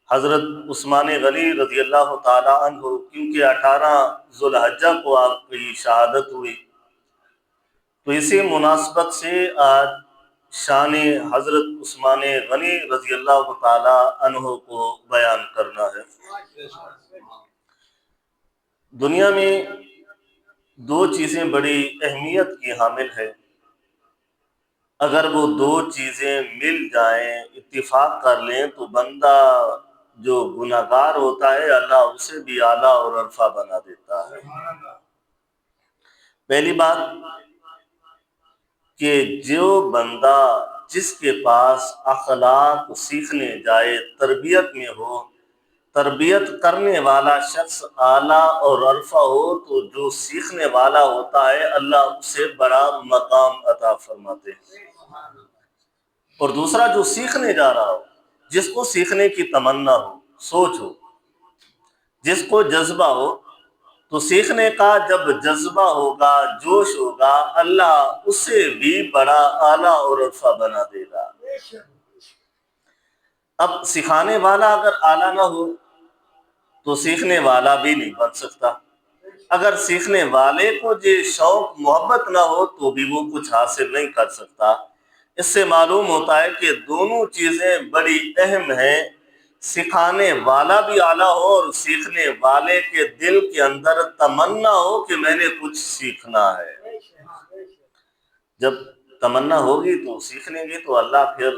حضرت عثمان غنی رضی اللہ تعالی عنہ، کیونکہ 18 ذوالحجہ کو آپ کی شہادت ہوئی، تو اسی مناسبت سے آج شان حضرت عثمان غنی رضی اللہ تعالی عنہ کو بیان کرنا ہے۔ دنیا میں دو چیزیں بڑی اہمیت کی حامل ہے، اگر وہ دو چیزیں مل جائیں، اتفاق کر لیں، تو بندہ جو گناہگار ہوتا ہے اللہ اسے بھی اعلیٰ اور عرفہ بنا دیتا ہے۔ پہلی بات کہ جو بندہ جس کے پاس اخلاق سیکھنے جائے، تربیت میں ہو، تربیت کرنے والا شخص اعلیٰ اور عرفہ ہو، تو جو سیکھنے والا ہوتا ہے اللہ اسے بڑا مقام عطا فرماتے ہیں۔ اور دوسرا جو سیکھنے جا رہا ہو، جس کو سیکھنے کی تمنا ہو، سوچ ہو، جس کو جذبہ ہو، تو سیکھنے کا جب جذبہ ہوگا، جوش ہوگا، اللہ اسے بھی بڑا اعلیٰ اور عرفہ بنا دے گا۔ اب سکھانے والا اگر اعلیٰ نہ ہو تو سیکھنے والا بھی نہیں بن سکتا۔ اگر سیکھنے والے کو یہ شوق محبت نہ ہو تو بھی وہ کچھ حاصل نہیں کر سکتا۔ اس سے معلوم ہوتا ہے کہ دونوں چیزیں بڑی اہم ہیں، سکھانے والا بھی اعلیٰ ہو اور سیکھنے والے کے دل کے اندر تمنا ہو کہ میں نے کچھ سیکھنا ہے۔ جب تمنا ہوگی تو سیکھنے گے تو اللہ پھر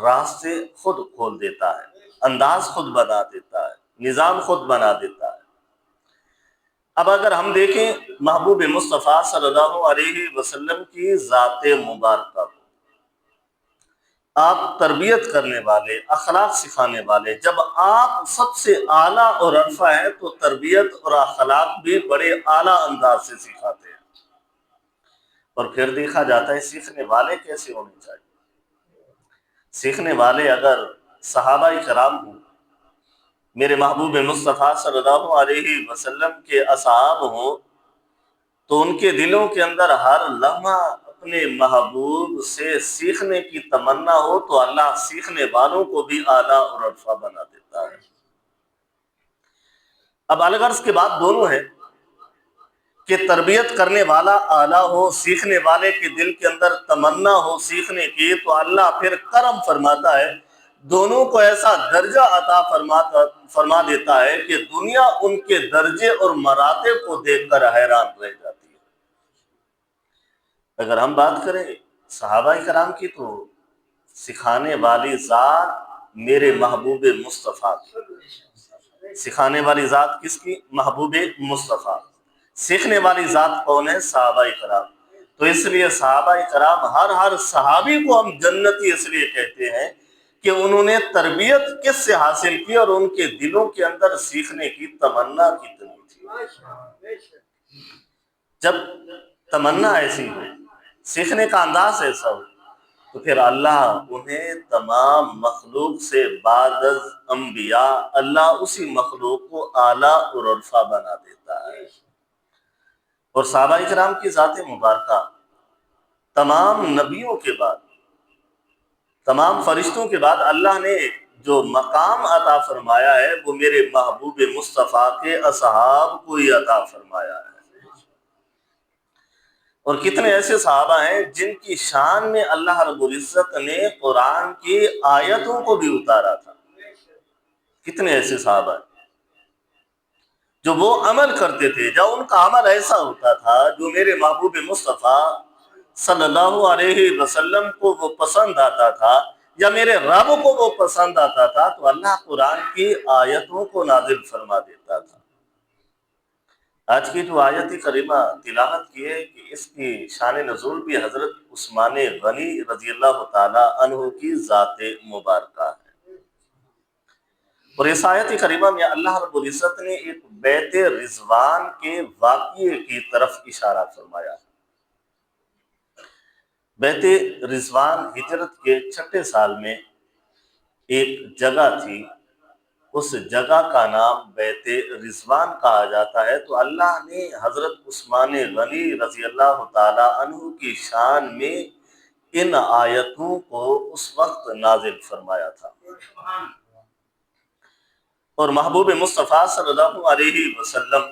راستے خود کھول دیتا ہے، انداز خود بنا دیتا ہے، نظام خود بنا دیتا ہے۔ اب اگر ہم دیکھیں محبوب مصطفیٰ صلی اللہ علیہ وسلم کی ذات مبارکہ کو، آپ تربیت کرنے والے، اخلاق سکھانے والے، جب آپ سب سے اعلیٰ اور عرفہ ہیں تو تربیت اور اخلاق بھی بڑے اعلیٰ انداز سے سکھاتے ہیں۔ اور پھر دیکھا جاتا ہے سیکھنے والے کیسے ہونے چاہیے۔ سیکھنے والے اگر صحابہ کرام ہوں، میرے محبوب مصطفیٰ صلی اللہ علیہ وسلم کے اصحاب ہوں، تو ان کے دلوں کے اندر ہر لمحہ اپنے محبوب سے سیکھنے کی تمنا ہو تو اللہ سیکھنے والوں کو بھی اعلیٰ اور عرفہ بنا دیتا ہے۔ اب الغرض کے بعد دونوں ہیں کہ تربیت کرنے والا اعلیٰ ہو، سیکھنے والے کے دل کے اندر تمنا ہو سیکھنے کی، تو اللہ پھر کرم فرماتا ہے، دونوں کو ایسا درجہ عطا فرما دیتا ہے کہ دنیا ان کے درجے اور مراتب کو دیکھ کر حیران رہ جاتی ہے۔ اگر ہم بات کریں صحابہ کرام کی تو سکھانے والی ذات میرے محبوب مصطفیٰ کی۔ سکھانے والی ذات کس کی؟ محبوب مصطفیٰ۔ سیکھنے والی ذات کون ہے؟ صحابہ کرام۔ تو اس لیے صحابہ کرام ہر صحابی کو ہم جنتی اس لیے کہتے ہیں کہ انہوں نے تربیت کس سے حاصل کی اور ان کے دلوں کے اندر سیکھنے کی تمنا کتنی تھی۔ جب تمنا ایسی ہو، سیکھنے کا انداز ایسا ہو، تو پھر اللہ انہیں تمام مخلوق سے بعد از انبیاء اللہ اسی مخلوق کو اعلیٰ اور عرفہ بنا دیتا ہے۔ اور صحابہ کرام کی ذات مبارکہ تمام نبیوں کے بعد، تمام فرشتوں کے بعد اللہ نے جو مقام عطا فرمایا ہے وہ میرے محبوب مصطفیٰ کے اصحاب کو ہی عطا فرمایا ہے۔ اور کتنے ایسے صحابہ ہیں جن کی شان میں اللہ رب العزت نے قرآن کی آیتوں کو بھی اتارا تھا۔ کتنے ایسے صحابہ ہیں جو وہ عمل کرتے تھے، جب ان کا عمل ایسا ہوتا تھا جو میرے محبوب مصطفیٰ صلی اللہ علیہ وسلم کو وہ پسند آتا تھا یا میرے رب کو وہ پسند آتا تھا، تو اللہ قرآن کی آیتوں کو نازل فرما دیتا تھا۔ آج کی جو آیت کریمہ تلاوت کی ہے کہ اس کی شان نزول بھی حضرت عثمان غنی رضی اللہ تعالی عنہ کی ذات مبارکہ ہے۔ اور اس آیت کریمہ میں اللہ رب العزت نے ایک بیت رضوان کے واقعے کی طرف اشارہ فرمایا ہے۔ بیت رضوان ہجرت کے 6 سال میں ایک جگہ تھی، اس جگہ کا نام بیت رضوان کہا جاتا ہے۔ تو اللہ نے حضرت عثمان غنی رضی اللہ تعالی عنہ کی شان میں ان آیتوں کو اس وقت نازل فرمایا تھا۔ اور محبوب مصطفیٰ صلی اللہ علیہ وسلم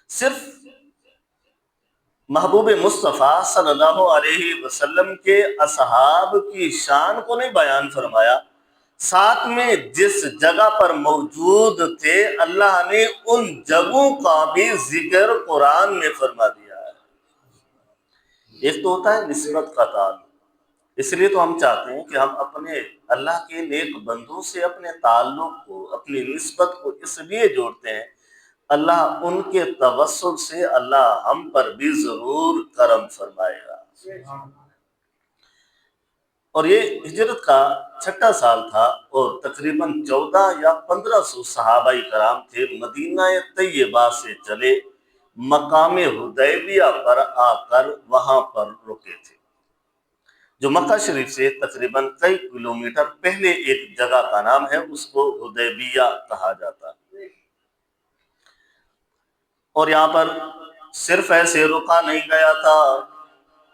صرف محبوب مصطفیٰ صلی اللہ علیہ وسلم کے اصحاب کی شان کو نہیں بیان فرمایا، ساتھ میں جس جگہ پر موجود تھے اللہ نے ان جگہوں کا بھی ذکر قرآن میں فرما دیا ہے۔ ایک تو ہوتا ہے نسبت کا تعلق، اس لیے تو ہم چاہتے ہیں کہ ہم اپنے اللہ کے نیک بندوں سے اپنے تعلق کو، اپنی نسبت کو اس لیے جوڑتے ہیں اللہ ان کے توسل سے اللہ ہم پر بھی ضرور کرم فرمائے گا۔ اور یہ ہجرت کا 6واں سال تھا اور تقریباً 14 یا 1500 صحابہ کرام تھے، مدینہ طیبہ سے چلے، مقام حدیبیہ پر آ کر وہاں پر رکے تھے، جو مکہ شریف سے تقریباً کئی کلومیٹر پہلے ایک جگہ کا نام ہے، اس کو حدیبیہ کہا جاتا ہے۔ اور یہاں پر صرف ایسے رکا نہیں گیا تھا،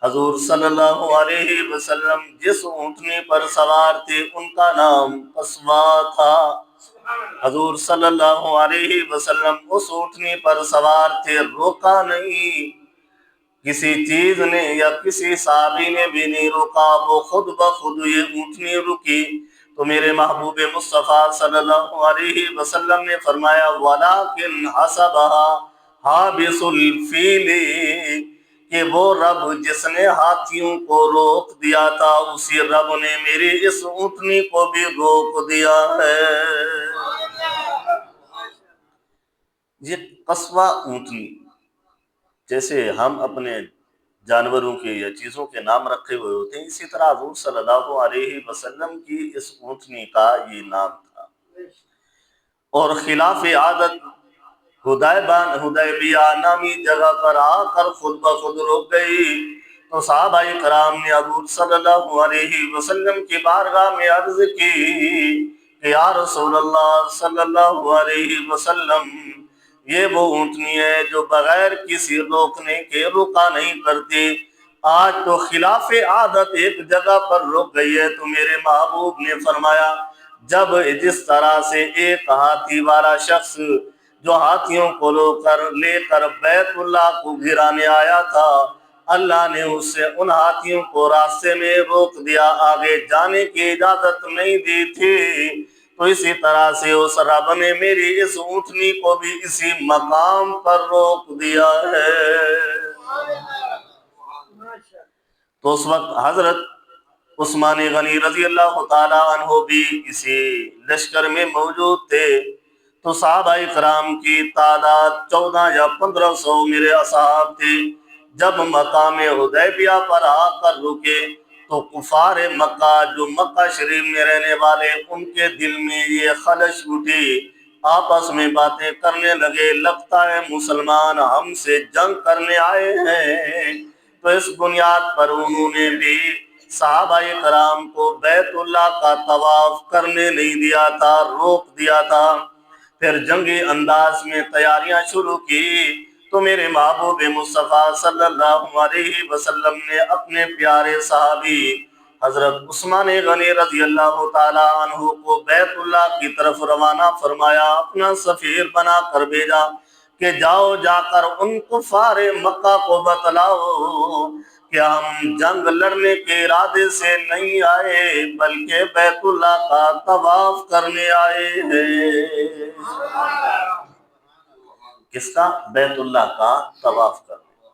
حضور صلی اللہ علیہ وسلم جس اونٹنی پر سوار تھے ان کا نام قصوہ تھا۔ حضور صلی اللہ علیہ وسلم اس اونٹنی پر سوار تھے، روکا نہیں، کسی چیز نے یا کسی صحابی نے بھی نہیں روکا، وہ خود بخود یہ اونٹنی رکی تو میرے محبوب مصطفیٰ صلی اللہ علیہ وسلم نے فرمایا وَلَٰكِنْ حَسَبَهَا حَابِسُ الْفِيلِ، کہ وہ رب جس نے ہاتھیوں کو روک دیا تھا اسی رب نے میری اس اونٹنی کو بھی روک دیا ہے۔ یہ قصوہ اونٹنی، جیسے ہم اپنے جانوروں کے یا چیزوں کے نام رکھے ہوئے ہوتے ہیں، اسی طرح حضور صلی اللہ علیہ وسلم کی اس اونٹنی کا یہ نام تھا۔ اور خلاف عادت حدیبیہ نامی جگہ پر آ کر خود بخود رک گئی تو صحابہ کرام نے حضور صلی اللہ علیہ وسلم کی بارگاہ میں عرض کی کہ یا رسول اللہ صلی اللہ علیہ وسلم، یہ وہ اونٹنی ہے جو بغیر کسی روکنے کے رکا نہیں کرتی، آج تو خلاف عادت ایک جگہ پر رک گئی ہے۔ تو میرے محبوب نے فرمایا جب جس طرح سے ایک ہاتھی والا شخص جو ہاتھیوں کو لے کر بیت اللہ کو گرانے آیا تھا، اللہ نے اس سے ان ہاتھیوں کو راستے میں روک دیا، آگے جانے کی اجازت نہیں دی تھی، تو اسی طرح سے اس رب نے میری اس اونٹنی کو بھی اسی مقام پر روک دیا ہے۔ تو اس وقت حضرت عثمان غنی رضی اللہ تعالی عنہ بھی اسی لشکر میں موجود تھے، تو صحابہ کرام کی تعداد 14 یا 1500 میرے اصحاب تھے۔ جب مقام حدیبیہ پر آ کر رکے تو کفار مکہ جو مکہ شریف میں رہنے والے، ان کے دل میں یہ خلش اٹھی، آپس میں باتیں کرنے لگے، لگتا ہے مسلمان ہم سے جنگ کرنے آئے ہیں۔ تو اس بنیاد پر انہوں نے بھی صحابہ کرام کو بیت اللہ کا طواف کرنے نہیں دیا تھا، روک دیا تھا۔ پھر جنگی انداز میں تیاریاں شروع کی تو میرے محبوب مصطفیٰ صلی اللہ علیہ وسلم نے اپنے پیارے صحابی حضرت عثمان غنی رضی اللہ تعالی عنہ کو بیت اللہ کی طرف روانہ فرمایا، اپنا سفیر بنا کر بھیجا کہ جاؤ، جا کر ان کفار مکہ کو بتلاؤ کہ ہم جنگ لڑنے کے ارادے سے نہیں آئے بلکہ بیت اللہ کا طواف کرنے آئے ہیں۔ کس کا؟ بیت اللہ کا طواف کرنے۔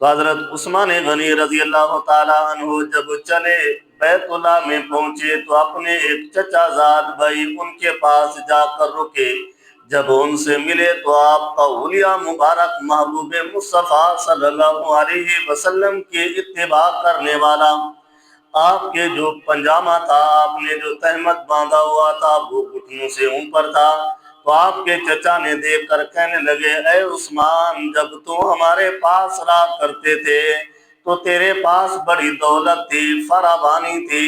تو حضرت عثمان غنی رضی اللہ تعالی عنہ جب چلے بیت اللہ میں پہنچے تو اپنے ایک چچا زاد بھائی ان کے پاس جا کر رکے، جب ان سے ملے تو آپ کا حلیہ مبارک محبوب مصطفیٰ صلی اللہ علیہ وسلم کی اتباع کرنے والا، آپ کے جو پنجامہ تھا، آپ نے جو تہمت باندھا ہوا تھا وہ گھٹنوں سے اوپر تھا، تو آپ کے چچا نے دیکھ کر کہنے لگے اے عثمان، جب تو ہمارے پاس رہا کرتے تھے تو تیرے پاس بڑی دولت تھی، فراوانی تھی،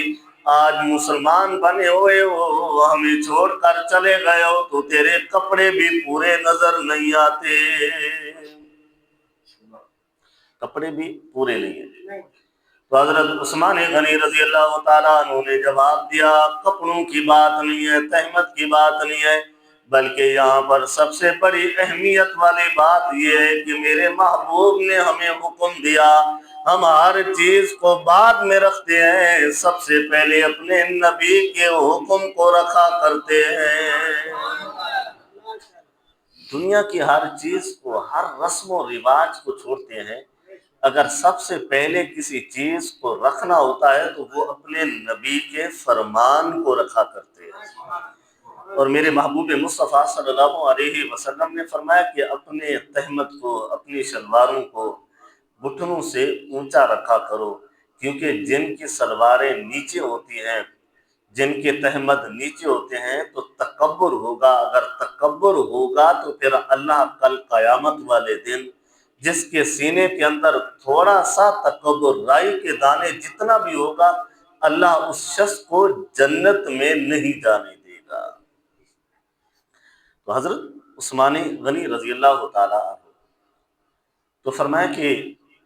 آج مسلمان بنے ہوئے ہو، ہمیں چھوڑ کر چلے گئے ہو تو تیرے کپڑے بھی پورے نظر نہیں آتے، کپڑے بھی پورے نہیں ہیں۔ تو حضرت عثمان غنی رضی اللہ تعالیٰ عنہ نے جواب دیا کپڑوں کی بات نہیں ہے، تہمت کی بات نہیں ہے، بلکہ یہاں پر سب سے بڑی اہمیت والی بات یہ ہے کہ میرے محبوب نے ہمیں حکم دیا، ہم ہر چیز کو بعد میں رکھتے ہیں، سب سے پہلے اپنے نبی کے حکم کو رکھا کرتے ہیں۔ دنیا کی ہر چیز کو، ہر رسم و رواج کو چھوڑتے ہیں، اگر سب سے پہلے کسی چیز کو رکھنا ہوتا ہے تو وہ اپنے نبی کے فرمان کو رکھا کرتے ہیں۔ اور میرے محبوب مصطفیٰ صلی اللہ علیہ وسلم نے فرمایا کہ اپنے تہمت کو، اپنی شلواروں کو گھٹنوں سے اونچا رکھا کرو، کیونکہ جن کی سلواریں نیچے ہوتی ہیں، جن کے تہمت نیچے ہوتے ہیں تو تکبر ہوگا، اگر تکبر ہوگا تو پھر اللہ کل قیامت والے دن جس کے سینے کے اندر تھوڑا سا تکبر، رائی کے دانے جتنا بھی ہوگا، اللہ اس شخص کو جنت میں نہیں جانے دے گا۔ تو حضرت عثمان غنی رضی اللہ تعالیٰ عنہ تو فرمایا کہ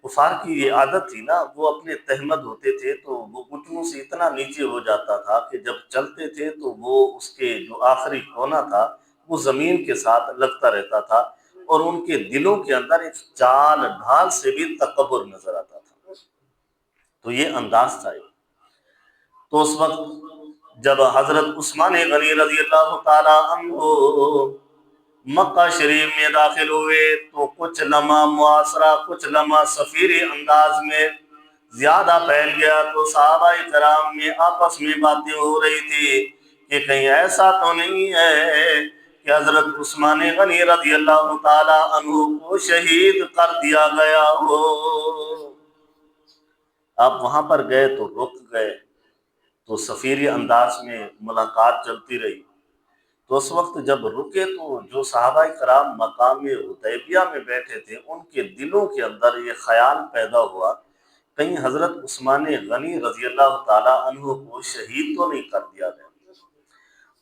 کفار کی یہ عادت تھی نا، وہ اپنے تہمد ہوتے تھے تو وہ گھٹنوں سے اتنا نیچے ہو جاتا تھا کہ جب چلتے تھے تو وہ اس کے جو آخری کونا تھا وہ زمین کے ساتھ لگتا رہتا تھا، اور ان کے دلوں کے اندر ایک چال ڈھال سے بھی تکبر نظر آتا تھا۔ تو یہ انداز تھا۔ تو اس وقت جب حضرت عثمان غنی رضی اللہ تعالی عنہ مکہ شریف میں داخل ہوئے تو کچھ لمحہ معاصرہ، کچھ لمحہ سفیری انداز میں زیادہ پھیل گیا، تو صحابہ کرام میں آپس میں باتیں ہو رہی تھی کہ کہیں ایسا تو نہیں ہے کہ حضرت عثمان غنی رضی اللہ تعالی عنہ کو شہید کر دیا گیا ہو۔ آپ وہاں پر گئے تو رک گئے، تو سفیری انداز میں ملاقات چلتی رہی۔ تو اس وقت جب رکے تو جو صحابہ کرام مقام حدیبیہ میں بیٹھے تھے ان کے دلوں کے اندر یہ خیال پیدا ہوا کہیں حضرت عثمان غنی رضی اللہ تعالی عنہ کو شہید تو نہیں کر دیا گیا۔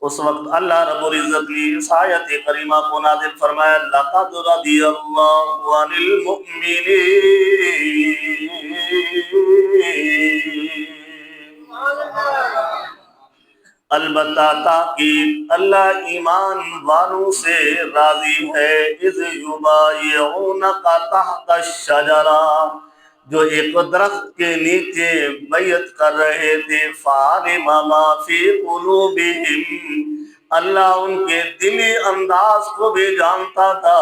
اس وقت اللہ رب العزت نے اس آیت کریمہ کو نازل فرمایا لَقَدْ رَضِيَ اللَّهُ عَنِ الْمُؤْمِنِينَ، البتہ تاکید اللہ ایمان والوں سے راضی ہے، اذ یبایعونک تحت الشجرہ، جو ایک درخت کے نیچے بیعت کر رہے تھے، فعلم ما فی قلوبہم، اللہ ان کے دلی انداز کو بھی جانتا تھا،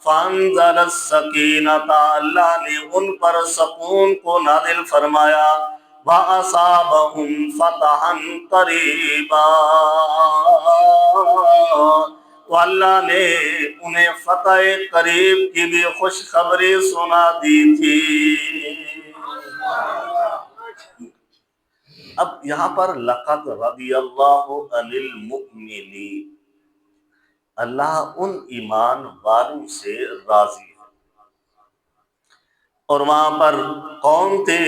فانزل السکینۃ، اللہ نے ان پر سکون کو نازل فرمایا، وَأَصَابَهُمْ فَتْحًا قَرِيبًا، تو اللہ نے انہیں فتح قریب کی بھی خوشخبری سنا دی تھی۔ اب یہاں پر لَقَدْ رَضِيَ اللَّهُ عَنِ الْمُؤْمِنِينَ، اللہ ان ایمان والوں سے راضی ہے۔ اور وہاں پر کون تھے؟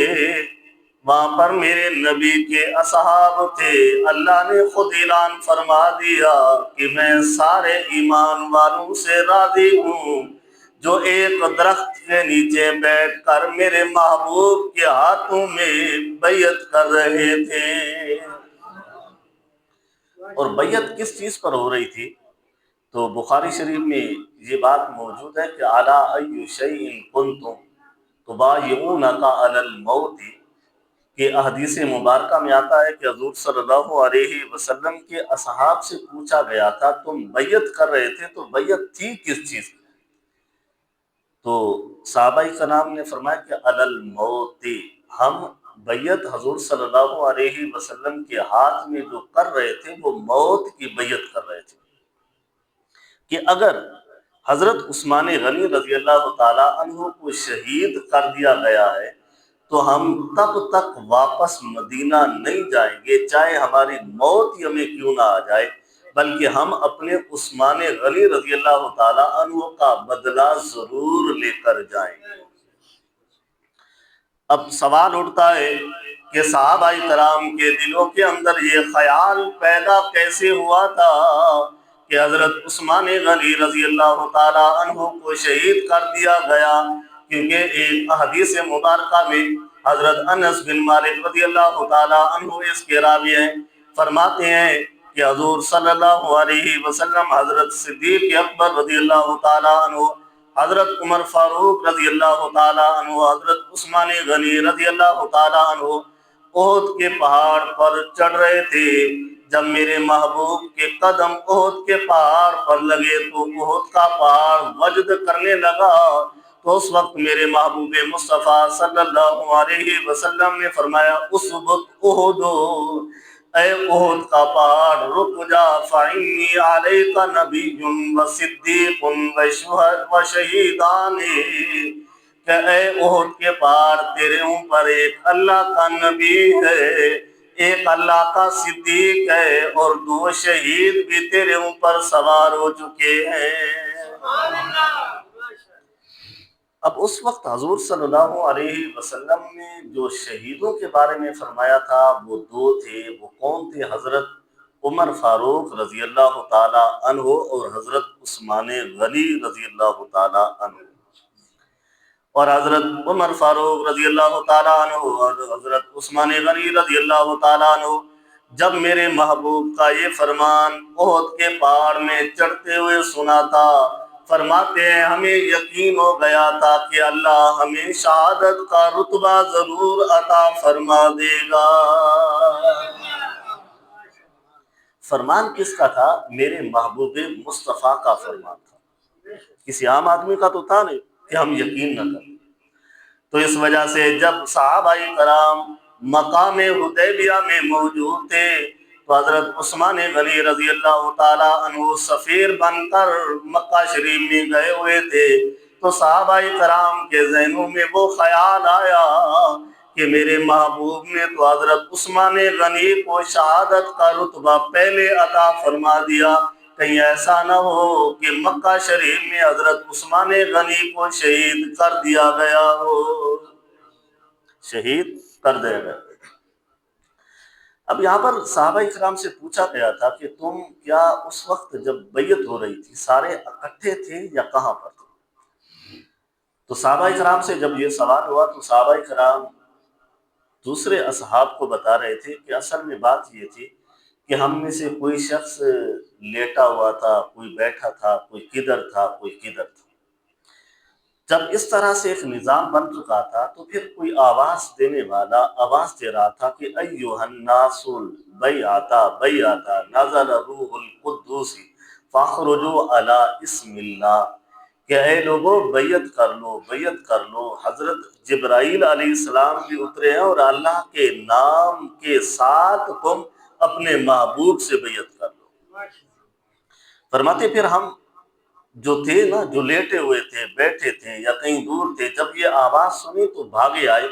وہاں پر میرے نبی کے اصحاب تھے۔ اللہ نے خود اعلان فرما دیا کہ میں سارے ایمان والوں سے راضی ہوں جو ایک درخت کے نیچے بیٹھ کر میرے محبوب کے ہاتھوں میں بیعت کر رہے تھے۔ اور بیعت کس چیز پر ہو رہی تھی؟ تو بخاری شریف میں یہ بات موجود ہے کہ عَلَىٰ أَيِّ شَيْءٍ كُنتُمْ تُبَایعُونَکَ عَلَى الْمَوْتِ، کہ احادیث مبارکہ میں آتا ہے کہ حضور صلی اللہ علیہ وسلم کے اصحاب سے پوچھا گیا تھا تم بیعت کر رہے تھے تو بیعت تھی کس چیز کی؟ تو صحابہ کرام نے فرمایا کہ علی الموت، ہم بیعت حضور صلی اللہ علیہ وسلم کے ہاتھ میں جو کر رہے تھے وہ موت کی بیعت کر رہے تھے کہ اگر حضرت عثمان غنی رضی اللہ تعالی عنہ کو شہید کر دیا گیا ہے تو ہم تب تک واپس مدینہ نہیں جائیں گے، چاہے ہماری موت ہی ہمیں کیوں نہ آ جائے، بلکہ ہم اپنے عثمان غنی رضی اللہ تعالی عنہ کا بدلہ ضرور لے کر جائیں گے۔ اب سوال اٹھتا ہے کہ صحابہ کرام کے دلوں کے اندر یہ خیال پیدا کیسے ہوا تھا کہ حضرت عثمان غنی رضی اللہ تعالی عنہ کو شہید کر دیا گیا؟ کیونکہ ایک حدیث مبارکہ میں حضرت انس بن مالک رضی اللہ تعالی عنہ اس کے راوی ہیں، فرماتے ہیں کہ حضور صلی اللہ علیہ وسلم حضرت صدیق اکبر رضی اللہ تعالی عنہ، حضرت عمر فاروق رضی اللہ تعالی عنہ، حضرت عثمان غنی رضی اللہ تعالی عنہ احد کے پہاڑ پر چڑھ رہے تھے۔ جب میرے محبوب کے قدم احد کے پہاڑ پر لگے تو احد کا پہاڑ وجد کرنے لگا۔ تو اس وقت میرے محبوب مصطفیٰ صلی اللہ علیہ وسلم نے فرمایا اثبت احد، اے احد کا پہاڑ رک جا، فإنی علیک نبی و صدیق و شہیدان، کہ اے احد کے پہاڑ تیرے اوپر ایک اللہ کا نبی ہے، ایک اللہ کا صدیق ہے، اور 2 شہید بھی تیرے اوپر سوار ہو چکے ہیں۔ اب اس وقت حضور صلی اللہ علیہ وسلم نے جو شہیدوں کے بارے میں فرمایا تھا وہ 2 تھے۔ وہ کون تھے؟ حضرت عمر فاروق رضی اللہ تعالی عنہ اور حضرت عثمان غنی رضی اللہ تعالی عنہ۔ اور حضرت عمر فاروق رضی اللہ تعالی عنہ اور حضرت عثمان غنی رضی اللہ تعالی عنہ جب میرے محبوب کا یہ فرمان احد کے پہاڑ میں چڑھتے ہوئے سنا تھا، فرماتے ہیں ہمیں یقین ہو گیا تھا کہ اللہ ہمیں شہادت کا رتبہ ضرور عطا فرما دے گا۔ فرمان کس کا تھا؟ میرے محبوب مصطفیٰ کا فرمان تھا، کسی عام آدمی کا تو تھا نہیں کہ ہم یقین نہ کریں۔ تو اس وجہ سے جب صحابہ کرام مقام حدیبیہ میں موجود تھے تو حضرت عثمان غنی رضی اللہ تعالی عنہ سفیر بن کر مکہ شریف میں گئے ہوئے تھے، تو صحابہ کرام کے ذہنوں میں وہ خیال آیا کہ میرے محبوب نے تو حضرت عثمان غنی کو شہادت کا رتبہ پہلے عطا فرما دیا، کہیں ایسا نہ ہو کہ مکہ شریف میں حضرت عثمان غنی کو شہید کر دیا گیا ہو، شہید کر دیا گیا۔ اب یہاں پر صحابہ کرام سے پوچھا گیا تھا کہ تم کیا اس وقت جب بیعت ہو رہی تھی سارے اکٹھے تھے یا کہاں پر تھے؟ تو صحابہ کرام سے جب یہ سوال ہوا تو صحابہ کرام دوسرے اصحاب کو بتا رہے تھے کہ اصل میں بات یہ تھی کہ ہم میں سے کوئی شخص لیٹا ہوا تھا، کوئی بیٹھا تھا، کوئی کدھر تھا، کوئی کدھر تھا۔ جب اس طرح سے ایک نظام بن چکا تھا تو پھر کوئی آواز دینے والا آواز دے رہا تھا کہ ایھا الناس بیعتا بیعتا نزل روح القدوس فاخرجوا علی اسم اللہ، کہ اے لوگوں بیعت کر لو، بیعت کر لو، حضرت جبرائیل علیہ السلام بھی اترے ہیں اور اللہ کے نام کے ساتھ تم اپنے محبوب سے بیعت کر لو۔ فرماتے پھر ہم جو تھے نا، جو لیٹے ہوئے تھے، بیٹھے تھے یا کہیں دور تھے، جب یہ آواز سنی تو بھاگے آئے،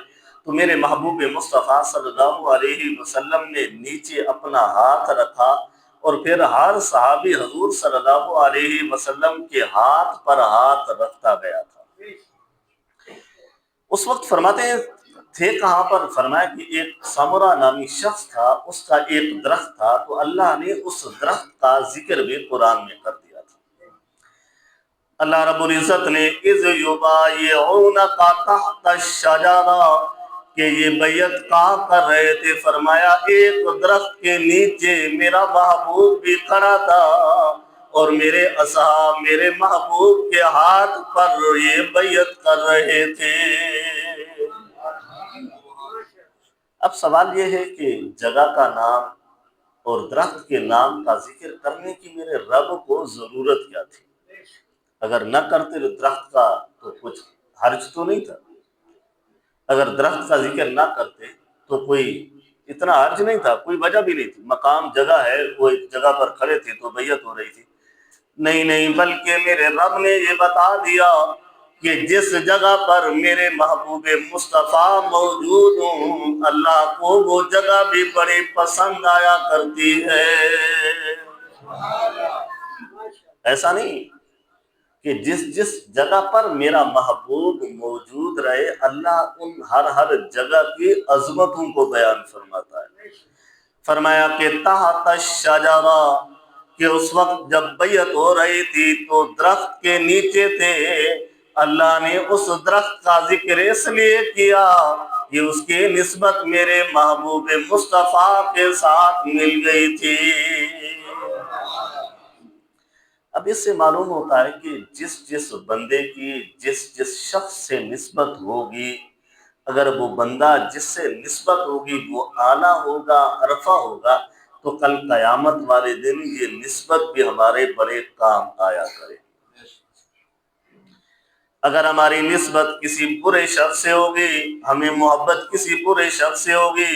تو میرے محبوب مصطفیٰ صلی اللہ علیہ وسلم نے نیچے اپنا ہاتھ رکھا اور پھر ہر صحابی حضور صلی اللہ علیہ وسلم کے ہاتھ پر ہاتھ رکھتا گیا تھا۔ اس وقت فرماتے ہیں تھے کہاں پر؟ فرمایا کہ ایک سمرہ نامی شخص تھا، اس کا ایک درخت تھا، تو اللہ نے اس درخت کا ذکر بھی قرآن میں کر دیا تھا۔ اللہ رب العزت نے اذ یبایعونک تحت الشجرہ، کہ یہ بیعت کہاں کر رہے تھے؟ فرمایا ایک درخت کے نیچے میرا محبوب بھی کھڑا تھا اور میرے اصحاب میرے محبوب کے ہاتھ پر یہ بیعت کر رہے تھے۔ اب سوال یہ ہے کہ جگہ کا نام اور درخت کے نام کا ذکر کرنے کی میرے رب کو ضرورت کیا تھی؟ اگر نہ کرتے درخت کا تو کچھ حرج تو نہیں تھا، اگر درخت کا ذکر نہ کرتے تو کوئی اتنا حرج نہیں تھا، کوئی وجہ بھی نہیں تھی، مقام جگہ ہے، وہ ایک جگہ پر کھڑے تھے تو بیعت ہو رہی تھی۔ نہیں، بلکہ میرے رب نے یہ بتا دیا کہ جس جگہ پر میرے محبوب مصطفیٰ موجود ہوں، اللہ کو وہ جگہ بھی بڑی پسند آیا کرتی ہے۔ ایسا نہیں کہ جس جگہ پر میرا محبوب موجود رہے، اللہ ان ہر جگہ کی عظمتوں کو بیان فرماتا ہے۔ فرمایا کہ تحت الشجرہ، کہ اس وقت جب بیعت ہو رہی تھی تو درخت کے نیچے تھے۔ اللہ نے اس درخت کا ذکر اس لیے کیا، یہ اس کی نسبت میرے محبوب مصطفیٰ کے ساتھ مل گئی تھی۔ اب اس سے معلوم ہوتا ہے کہ جس بندے کی جس شخص سے نسبت ہوگی، اگر وہ بندہ جس سے نسبت ہوگی وہ اعلیٰ ہوگا، عرفہ ہوگا، تو کل قیامت والے دن یہ نسبت بھی ہمارے بڑے کام آیا کرے۔ اگر ہماری نسبت کسی برے شخص سے ہوگی، ہمیں محبت کسی برے شخص سے ہوگی،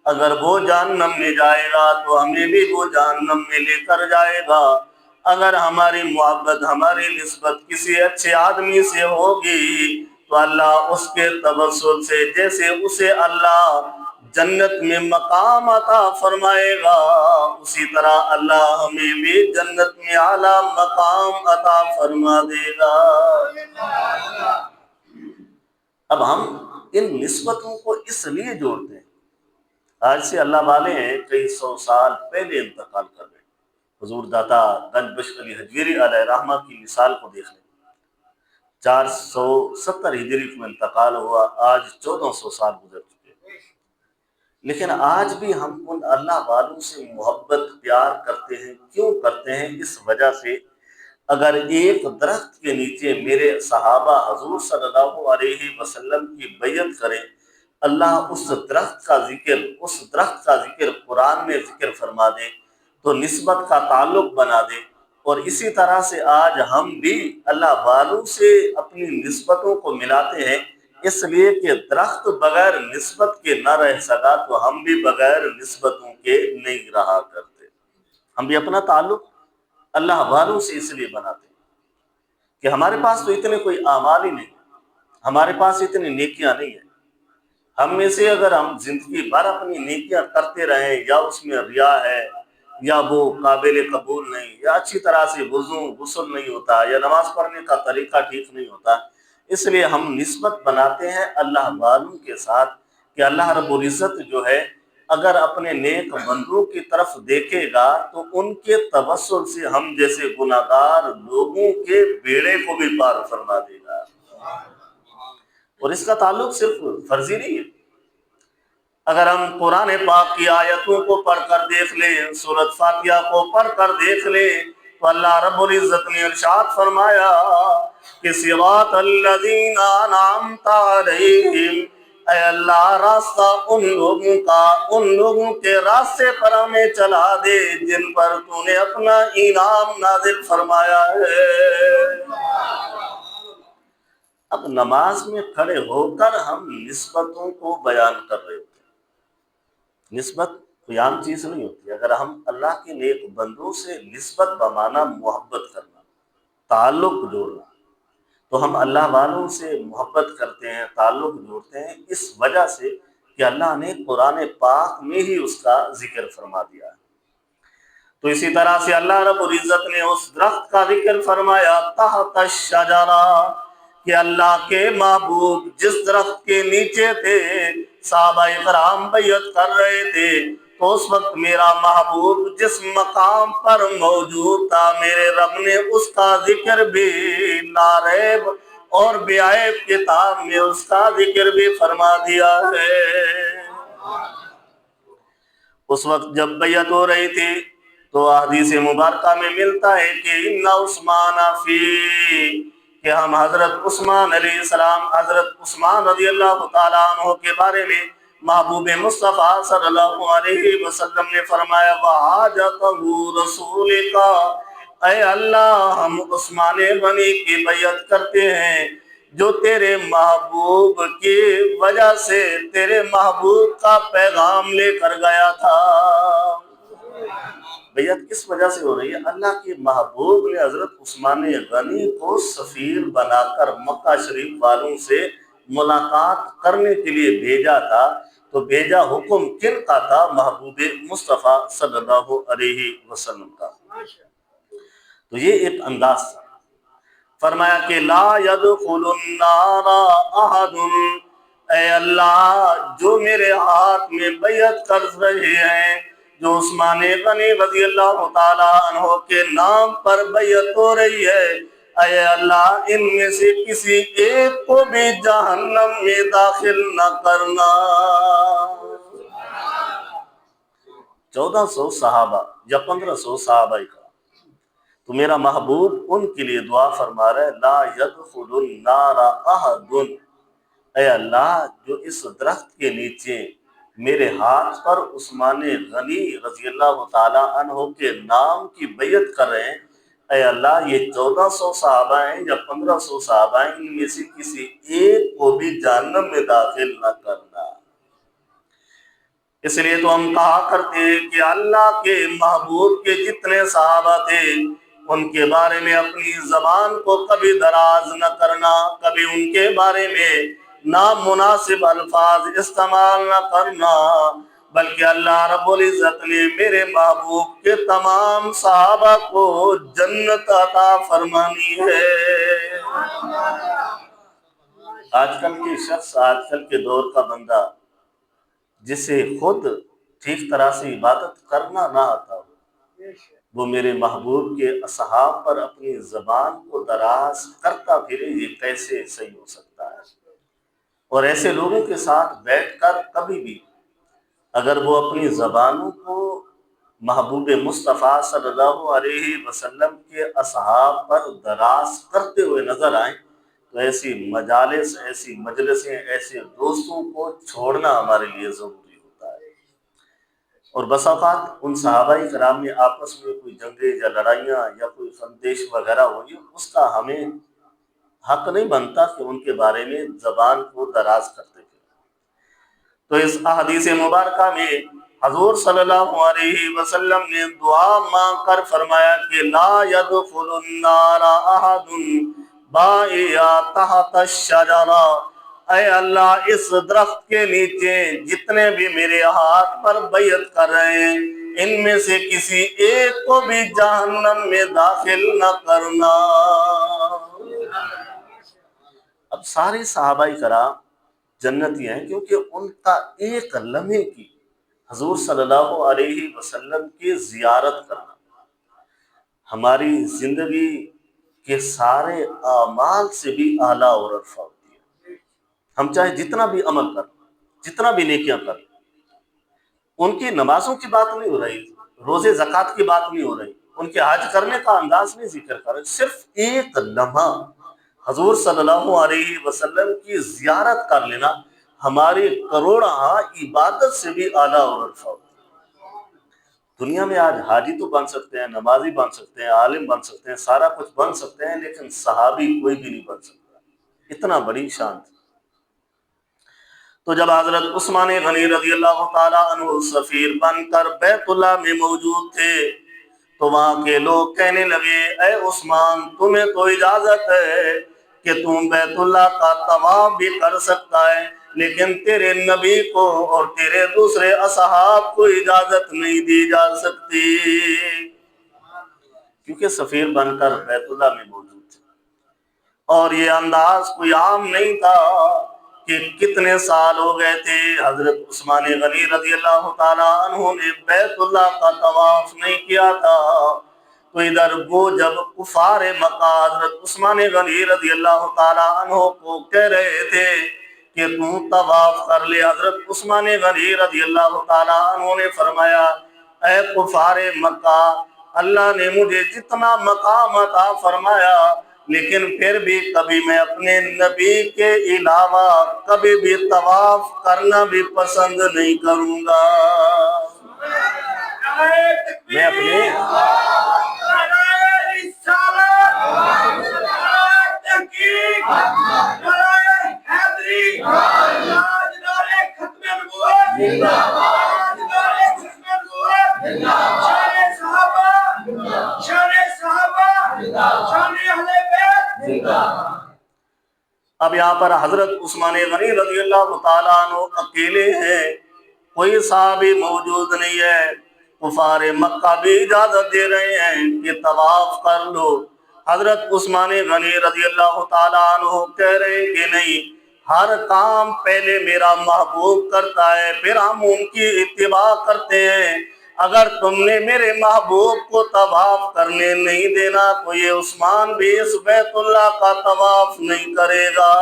اگر وہ جہنم میں جائے گا تو ہمیں بھی وہ جہنم میں لے کر جائے گا۔ اگر ہماری محبت، ہماری نسبت کسی اچھے آدمی سے ہوگی تو اللہ اس کے توسل سے جیسے اسے اللہ جنت میں مقام عطا فرمائے گا، اسی طرح اللہ ہمیں بھی جنت میں اعلیٰ مقام عطا فرما دے گا۔ اب ہم ان نسبتوں کو اس لیے جوڑتے ہیں، آج سے اللہ والے ہیں کئی سو سال پہلے انتقال کر گئے۔ حضور داتا گنج بخش علی حجویری علیہ رحمہ کی مثال کو دیکھ لیں، 470 ہجری کو انتقال ہوا، آج 1400 سال گزر چکے، لیکن آج بھی ہم ان اللہ والوں سے محبت پیار کرتے ہیں۔ کیوں کرتے ہیں؟ اس وجہ سے اگر ایک درخت کے نیچے میرے صحابہ حضور صلی اللہ علیہ وسلم کی بیعت کریں، اللہ اس درخت کا ذکر قرآن میں ذکر فرما دے تو نسبت کا تعلق بنا دے۔ اور اسی طرح سے آج ہم بھی اللہ والوں سے اپنی نسبتوں کو ملاتے ہیں، اس لیے کہ درخت بغیر نسبت کے نہ رہ سکا تو ہم بھی بغیر نسبتوں کے نہیں رہا کرتے۔ ہم بھی اپنا تعلق اللہ والوں سے اس لیے بناتے ہیں کہ ہمارے پاس تو اتنے کوئی اعمال ہی نہیں، ہمارے پاس اتنی نیکیاں نہیں ہیں۔ ہم میں سے اگر ہم زندگی بھر اپنی نیکیاں کرتے رہیں، یا اس میں ریا ہے، یا وہ قابل قبول نہیں، یا اچھی طرح سے غسل نہیں ہوتا، یا نماز پڑھنے کا طریقہ ٹھیک نہیں ہوتا، اس لیے ہم نسبت بناتے ہیں اللہ والوں کے ساتھ کہ اللہ رب العزت جو ہے اگر اپنے نیک بندوں کی طرف دیکھے گا تو ان کے توسل سے ہم جیسے گناہگار لوگوں کے بیڑے کو بھی پار فرما دے گا۔ اور اس کا تعلق صرف فرضی نہیں ہے، اگر ہم قرآن پاک کی آیتوں کو پڑھ کر دیکھ لیں، سورۃ فاتحہ کو پڑھ کر دیکھ لیں، تو اللہ رب العزت نے ارشاد فرمایا کہ صراط الذین انعمت علیہم، اے اللہ راستہ ان لوگوں کے راستے پر ہمیں چلا دے جن پر تو نے اپنا انعام نازل فرمایا ہے۔ اب نماز میں کھڑے ہو کر ہم نسبتوں کو بیان کر رہے ہوتے ہیں۔ نسبت کوئی عام چیز نہیں ہوتی، اگر ہم اللہ کے نیک بندوں سے نسبت بمانا محبت کرنا، تعلق جوڑنا، تو ہم اللہ والوں سے محبت کرتے ہیں، تعلق جوڑتے ہیں اس وجہ سے کہ اللہ نے قرآن پاک میں ہی اس کا ذکر فرما دیا ہے۔ تو اسی طرح سے اللہ رب العزت نے اس درخت کا ذکر فرمایا تحت الشجرہ، کہ اللہ کے محبوب جس درخت کے نیچے تھے، صحابہ کرام بیعت کر رہے تھے، تو اس وقت میرا محبوب جس مقام پر موجود تھا، میرے رب نے اس کا ذکر بھی ناریب اور بے عیب کتاب میں اس کا ذکر بھی فرما دیا ہے۔ اس وقت جب بیعت ہو رہی تھی تو حدیث مبارکہ میں ملتا ہے کہ ان عثمان فی، کہ ہم حضرت عثمان علیہ السلام، حضرت عثمان رضی اللہ تعالیٰ عنہ کے بارے میں محبوب مصطفیٰ صلی اللہ علیہ وسلم نے فرمایا وحاجتہ رسولک، اے اللہ ہم عثمان غنی کی بیعت کرتے ہیں جو تیرے محبوب کی وجہ سے تیرے محبوب کا پیغام لے کر گیا تھا۔ بیعت کس وجہ سے ہو رہی ہے؟ اللہ کے محبوب نے حضرت عثمان غنی کو سفیر بنا کر مکہ شریف والوں سے ملاقات کرنے کے لیے بھیجا تھا، تو بھیجا حکم کن کا تھا؟ محبوب مصطفیٰ صلی اللہ علیہ وسلم کا۔ تو یہ ایک انداز تھا، فرمایا کہ لا يدخل النار احد، اے اللہ جو میرے ہاتھ میں بیعت کر رہے ہیں، جو عثمان غنی رضی اللہ تعالیٰ عنہ کے نام پر بیعت ہو رہی ہے، اے اللہ ان میں سے کسی ایک کو بھی جہنم میں داخل نہ کرنا۔ 1400 صحابہ یا 1500 صحابہ کا، تو میرا محبوب ان کے لیے دعا فرما رہا ہے لا يدخل النار احد، اے اللہ جو اس درخت کے نیچے میرے ہاتھ پر عثمان غنی رضی اللہ تعالی عنہ کے نام کی بیعت کر رہے ہیں، اے اللہ یہ 1400 صحابہ ہیں یا 1500 صحابہ ہیں، ان میں سے کسی ایک کو بھی جہنم میں داخل نہ کرنا۔ اس لیے تو ہم کہا کرتے ہیں کہ اللہ کے محبوب کے جتنے صحابہ تھے ان کے بارے میں اپنی زبان کو کبھی دراز نہ کرنا، کبھی ان کے بارے میں نامناسب الفاظ استعمال نہ کرنا، بلکہ اللہ رب العزت نے میرے محبوب کے تمام صحابہ کو جنت عطا فرمانی ہے۔ آج کل کے شخص، آج کل کے دور کا بندہ جسے خود ٹھیک طرح سے عبادت کرنا نہ آتا ہو، وہ میرے محبوب کے اصحاب پر اپنی زبان کو دراز کرتا پھرے، یہ کیسے صحیح ہو سکتا ہے؟ اور ایسے لوگوں کے ساتھ بیٹھ کر کبھی بھی اگر وہ اپنی زبانوں کو محبوب مصطفیٰ صلی اللہ علیہ وسلم کے اصحاب پر دراز کرتے ہوئے نظر آئیں تو ایسی مجالس، ایسی مجلسیں، ایسے دوستوں کو چھوڑنا ہمارے لیے ضروری ہوتا ہے۔ اور بس اوقات ان صحابہ کرام میں آپس میں کوئی جنگیں یا لڑائیاں یا کوئی خندش وغیرہ ہوئی، اس کا ہمیں حق نہیں بنتا کہ ان کے بارے میں زبان کو دراز کرتے تھے۔ تو اس احادیث مبارکہ میں حضور صلی اللہ علیہ وسلم نے دعا مانگ کر فرمایا کہ لا يدخل النار احد بائع تحت الشجرہ، اے اللہ اس درخت کے نیچے جتنے بھی میرے ہاتھ پر بیعت کر رہے ہیں ان میں سے کسی ایک کو بھی جہنم میں داخل نہ کرنا۔ اب سارے صحابہ کرام جنتی ہیں کیونکہ ان کا ایک لمحے کی حضور صلی اللہ علیہ وسلم کی زیارت کرنا ہماری زندگی کے سارے اعمال سے بھی اعلیٰ اور ارفع ہوتی ہے۔ ہم چاہے جتنا بھی عمل کر، جتنا بھی نیکیاں کر، ان کی نمازوں کی بات نہیں ہو رہی، روزے زکوٰۃ کی بات نہیں ہو رہی، ان کے حج کرنے کا انداز نہیں ذکر کر رہے، صرف ایک لمحہ حضور صلی اللہ علیہ وسلم کی زیارت کر لینا ہماری کروڑہ عبادت سے بھی اعلیٰ اور ارفع ہوتی ہے۔ دنیا میں آج حاجی تو بن سکتے ہیں، نمازی بن سکتے ہیں، عالم بن سکتے ہیں، سارا کچھ بن سکتے ہیں، لیکن صحابی کوئی بھی نہیں بن سکتا، اتنا بڑی شان تھی۔ تو جب حضرت عثمان غنی رضی اللہ تعالیٰ عنہ سفیر بن کر بیت اللہ میں موجود تھے تو وہاں کے لوگ کہنے لگے اے عثمان تمہیں تو اجازت ہے کہ تم بیت اللہ کا طواف بھی کر سکتا ہے، لیکن تیرے نبی کو اور تیرے دوسرے اصحاب کو اجازت نہیں دی جا سکتی، کیونکہ سفیر بن کر بیت اللہ میں موجود تھے۔ اور یہ انداز کوئی عام نہیں تھا کہ کتنے سال ہو گئے تھے حضرت عثمان غنی رضی اللہ تعالیٰ عنہ نے بیت اللہ کا طواف نہیں کیا تھا، تو ادھر وہ جب کفار مکہ حضرت عثمان غنی رضی اللہ تعالیٰ عنہ کو کہہ رہے تھے کہ تم طواف کر لے، حضرت عثمان غنی رضی اللہ تعالیٰ عنہ نے فرمایا اے کفار مکہ، اللہ نے مجھے جتنا مقام عطا فرمایا لیکن پھر بھی کبھی میں اپنے نبی کے علاوہ کبھی بھی طواف کرنا بھی پسند نہیں کروں گا۔ میں اپنے اب یہاں پر حضرت عثمان غنی رضی اللہ تعالیٰ عنہ اکیلے ہیں، کوئی صحابی موجود نہیں ہے، کفار مکہ بھی اجازت دے رہے ہیں کہ طواف کر لو، حضرت عثمان غنی رضی اللہ تعالیٰ عنہ کہہ رہے ہیں کہ نہیں، ہر کام پہلے میرا محبوب کرتا ہے پھر ہم ان کی اتباع کرتے ہیں، اگر تم نے میرے محبوب کو طواف کرنے نہیں دینا تو یہ عثمان بھی اس بیت اللہ کا طواف نہیں کرے گا۔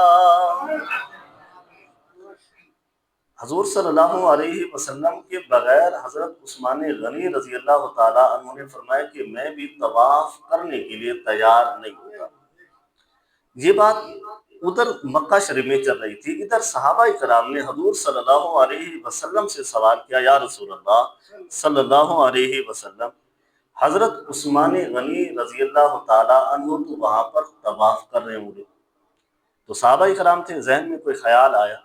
حضور صلی اللہ علیہ وسلم کے بغیر حضرت عثمان غنی رضی اللہ تعالیٰ عنہ نے فرمایا کہ میں بھی طواف کرنے کے لیے تیار نہیں ہوتا۔ یہ بات ادھر مکہ شریف میں چل رہی تھی، ادھر صحابہ کرام نے حضور صلی اللہ علیہ وسلم سے سوال کیا، یا رسول اللہ صلی اللہ علیہ وسلم، حضرت عثمان غنی رضی اللہ تعالیٰ عنہ تو وہاں پر طواف کر رہے ہوں گے۔ تو صحابہ کرام تھے، ذہن میں کوئی خیال آیا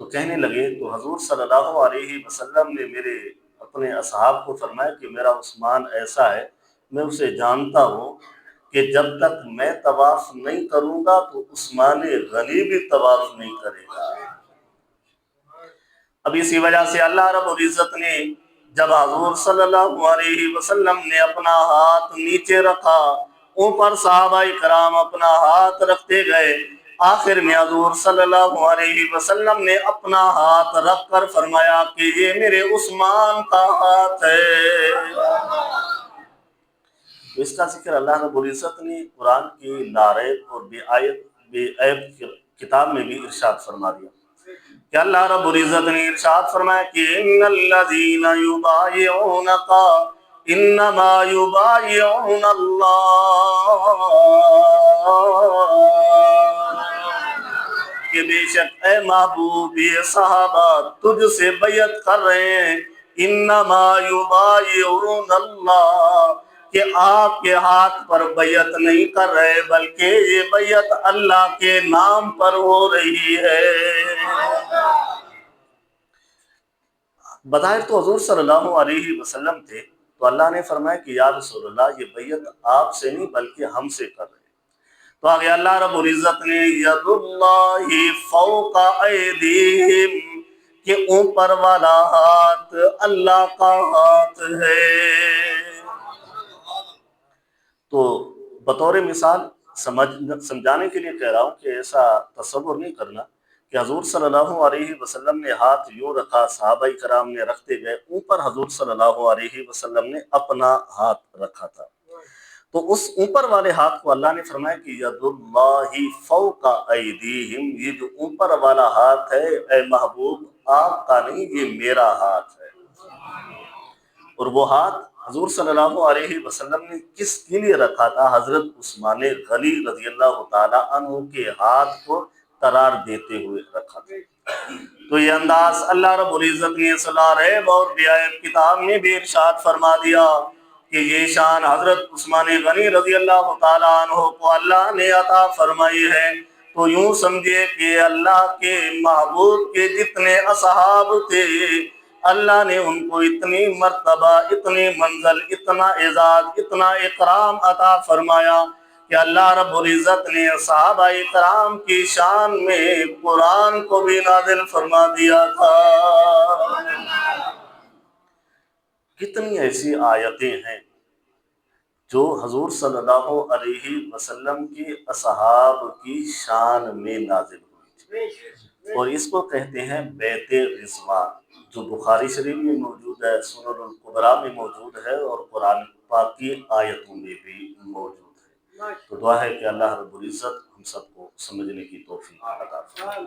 تو کہنے لگے، تو حضور صلی اللہ علیہ وسلم نے میرے اپنے اصحاب کو فرمایا کہ میرا عثمان ایسا ہے، میں اسے جانتا ہوں کہ جب تک میں طواف نہیں کروں گا تو عثمان غنی بھی طواف نہیں کرے گا۔ اب اسی وجہ سے اللہ رب العزت نے جب حضور صلی اللہ علیہ وسلم نے اپنا ہاتھ نیچے رکھا، اوپر صحابہ کرام اپنا ہاتھ رکھتے گئے، آخر میں حضور صلی اللہ علیہ وسلم نے اپنا ہاتھ رکھ کر فرمایا کہ یہ میرے عثمان کا ہاتھ ہے۔ اس کا ذکر اللہ رب العزت نے قرآن کی ناریب اور بے عیب کتاب میں بھی ارشاد فرما دیا کہ اللہ رب العزت نے ارشاد فرمایا کہ ان الذین یبایعونک انما یبایعون اللہ، کہ بے شک اے محبوب یہ صحابہ تجھ سے بیعت کر رہے ہیں، انما یبایعون اللہ، کہ آپ کے ہاتھ پر بیعت نہیں کر رہے بلکہ یہ بیعت اللہ کے نام پر ہو رہی ہے۔ بظاہر تو حضور صلی اللہ علیہ وسلم تھے، تو اللہ نے فرمایا کہ یا رسول اللہ یہ بیعت آپ سے نہیں بلکہ ہم سے کر رہے ہیں۔ تو آگے اللہ رب العزت نے ید اللہ فوق ایدیہم، کہ اوپر والا ہاتھ اللہ کا ہاتھ ہے۔ تو بطور مثال سمجھانے کے لیے کہہ رہا ہوں کہ ایسا تصور نہیں کرنا کہ حضور صلی اللہ علیہ وسلم نے ہاتھ یوں رکھا، صحابہ کرام نے رکھتے گئے، اوپر حضور صلی اللہ علیہ وسلم نے اپنا ہاتھ رکھا تھا۔ تو اس اوپر والے ہاتھ کو اللہ نے فرمایا کہ ید اللہ فوق ایدیہم، یہ جو اوپر والا ہاتھ ہے اے محبوب آپ کا نہیں، یہ میرا ہاتھ ہے۔ اور وہ ہاتھ حضور صلی اللہ علیہ وسلم نے کس کے لیے رکھا تھا؟ حضرت عثمان غنی رضی اللہ تعالیٰ عنہ کے ہاتھ کو قرار دیتے ہوئے رکھا تھا۔ تو یہ انداز اللہ رب العزت نے صلاح ریب اور بیائب کتاب میں بھی ارشاد فرما دیا کہ یہ شان حضرت عثمان غنی رضی اللہ تعالیٰ عنہ کو اللہ نے عطا فرمائی ہے۔ تو یوں سمجھے کہ اللہ کے محبوب کے جتنے اصحاب تھے اللہ نے ان کو اتنی مرتبہ، اتنی منزل، اتنا اعزاز، اتنا اکرام عطا فرمایا کہ اللہ رب العزت نے صحابہ کرام کی شان میں قرآن کو بھی نازل فرما دیا تھا۔ کتنی ایسی آیتیں ہیں جو حضور صلی اللہ علیہ وسلم کی اصحاب کی شان میں نازل ہوئی تھی، اور اس کو کہتے ہیں بیت رضوان، جو بخاری شریف میں موجود ہے، سنن الکبریٰ میں موجود ہے، اور قرآن پاک کی آیتوں میں بھی موجود ہے۔ تو دعا ہے کہ اللہ رب العزت ہم سب کو سمجھنے کی توفیق عطا فرمائے۔